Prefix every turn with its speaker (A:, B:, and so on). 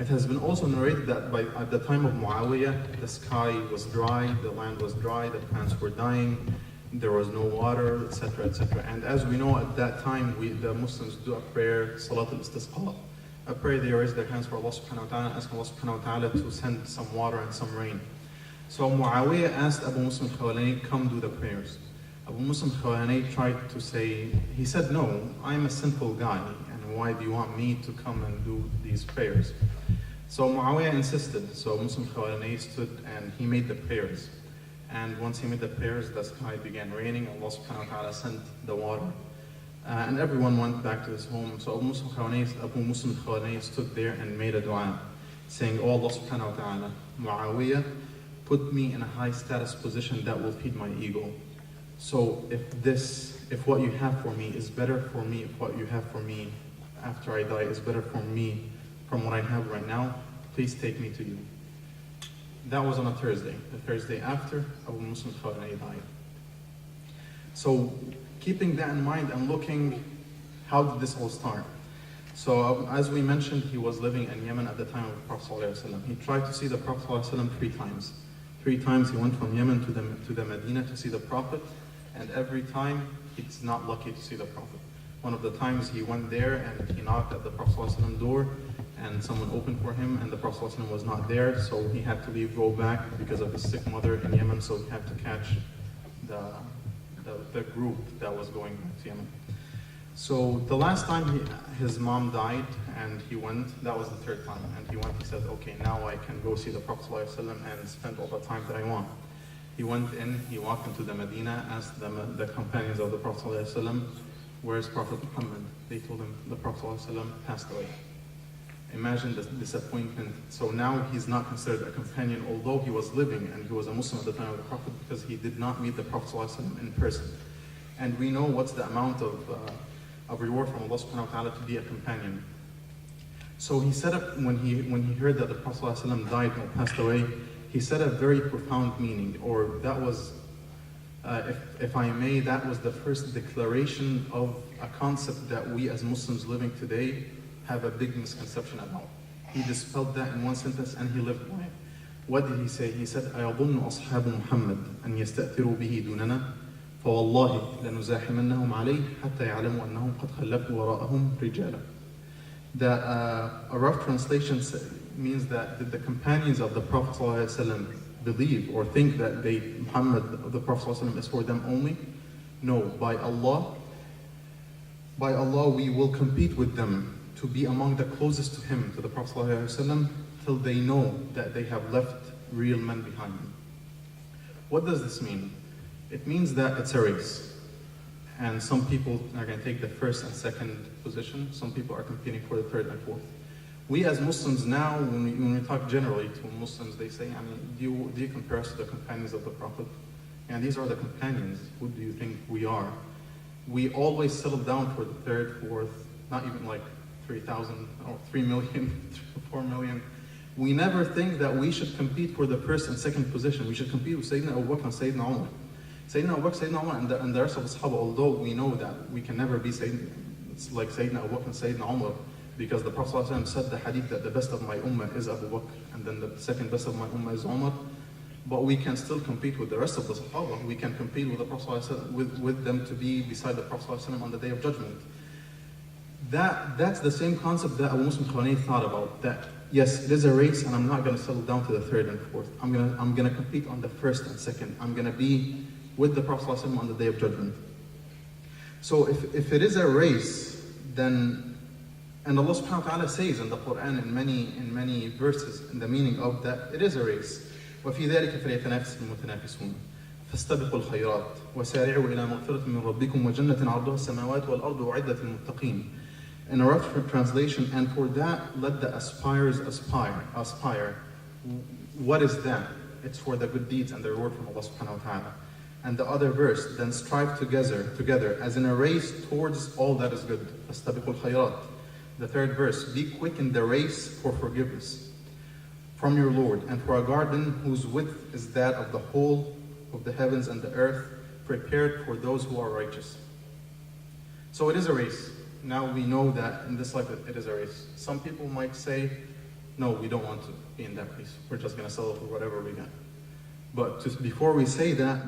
A: It has been also narrated that at the time of Muawiyah, the sky was dry, the land was dry, the plants were dying, there was no water, etc., etc. And as we know, at that time, the Muslims do a prayer, Salat al-Istisqa, a prayer they raise their hands for Allah subhanahu wa ta'ala, asking Allah subhanahu wa ta'ala to send some water and some rain. So Muawiyah asked Abu Muslim al-Khawlani, come do the prayers. Abu Muslim al-Khawlani tried to say, he said, no, I'm a sinful guy, and why do you want me to come and do these prayers? So Muawiyah insisted, so Muslim al-Khawlani stood and he made the prayers. And once he made the prayers, the sky began raining, Allah subhanahu wa ta'ala sent the water. And everyone went back to his home. So Abu Muslim al-Khawlani stood there and made a dua, saying, oh Allah subhanahu wa ta'ala, Muawiyah put me in a high status position that will feed my ego. So if what you have for me is better for me, if what you have for me after I die is better for me from what I have right now, please take me to you. That was on a Thursday. The Thursday after, Abu Muslim al-Khawlani died. So keeping that in mind and looking, how did this all start? So as we mentioned, he was living in Yemen at the time of the Prophet ﷺ. He tried to see the Prophet ﷺ 3 times. 3 times he went from Yemen to the Medina to see the Prophet, and every time he's not lucky to see the Prophet. One of the times he went there and he knocked at the Prophet ﷺ door, and someone opened for him, and the Prophet ﷺ was not there, so he had to leave, go back because of his sick mother in Yemen, so he had to catch the group that was going back to Yemen. So the last time his mom died and he went, that was the 3rd time, and he went, he said, okay, now I can go see the Prophet ﷺ and spend all the time that I want. He went in, he walked into the Medina, asked the companions of the Prophet ﷺ, where's Prophet Muhammad? They told him the Prophet ﷺ passed away. Imagine the disappointment. So now he's not considered a companion, although he was living and he was a Muslim at the time of the Prophet, because he did not meet the Prophet ﷺ in person. And we know what's the amount of reward from Allah subhanahu wa ta'ala to be a companion. So he said, when he heard that the Prophet ﷺ died or passed away, he said a very profound meaning, or that was, if I may, that was the first declaration of a concept that we as Muslims living today have a big misconception about. He dispelled that in one sentence and he lived by it. What did he say? He said, أَيَظُنُّ أَصْحَابُ مُحَمَّدٍ أَنْ يَسْتَأْثِرُوا بِهِ دُونَنَا فَوَاللَّهِ لَنُزَاحِمَنَّهُمْ عَلَيْهِ حَتَّى يَعْلَمُوا أَنَّهُمْ قَدْ خَلَّفُوا وَرَاءَهُمْ رِجَالًا. A rough translation means that did the companions of the Prophet ﷺ believe or think that Muhammad, the Prophet ﷺ, is for them only? No, by Allah, we will compete with them to be among the closest to him, to the Prophet ﷺ, till they know that they have left real men behind them. What does this mean? It means that it's a race. And some people are going to take the 1st and 2nd position. Some people are competing for the 3rd and 4th. We as Muslims now, when we talk generally to Muslims, they say, I mean, do you compare us to the companions of the Prophet? And these are the companions. Who do you think we are? We always settle down for the 3rd, 4th, not even like 3,000 or 3 million, 4 million. We never think that we should compete for the 1st and 2nd position. We should compete with Sayyidina Abu Bakr and Sayyidina Umar. Sayyidina Abu Bakr, Sayyidina Umar, and the rest of the Sahaba, although we know that we can never be like Sayyidina Abu Bakr and Sayyidina Umar, because the Prophet ﷺ said the hadith that the best of my ummah is Abu Bakr, and then the 2nd best of my ummah is Umar. But we can still compete with the rest of the Sahaba. We can compete with the Prophet ﷺ, with them to be beside the Prophet ﷺ on the Day of Judgment. That's the same concept that Abu Muslim al-Khawlani thought about. That yes, it is a race, and I'm not going to settle down to the 3rd and 4th. I'm going to compete on the 1st and 2nd. I'm going to be with the Prophet ﷺ on the Day of Judgment. So if it is a race, then, and Allah subhanahu wa ta'ala says in the Quran in many verses in the meaning of that, it is a race. وفي ذلك فليتنافس المتنافسون فاستبقوا الخيرات وسارعوا إلى مغفرة من ربكم وجنة عرضها السماوات والأرض أعدت للمتقين. In a rough translation, and for that let the aspirers aspire. What is that? It's for the good deeds and the reward from Allah subhanahu wa ta'ala. And the other verse, then strive together as in a race towards all that is good. فاستبقوا الخيرات. The 3rd verse, be quick in the race for forgiveness from your Lord, and for a garden whose width is that of the whole of the heavens and the earth, prepared for those who are righteous. So it is a race. Now we know that in this life it is a race. Some people might say, no, we don't want to be in that place. We're just going to sell it for whatever we get. But before we say that,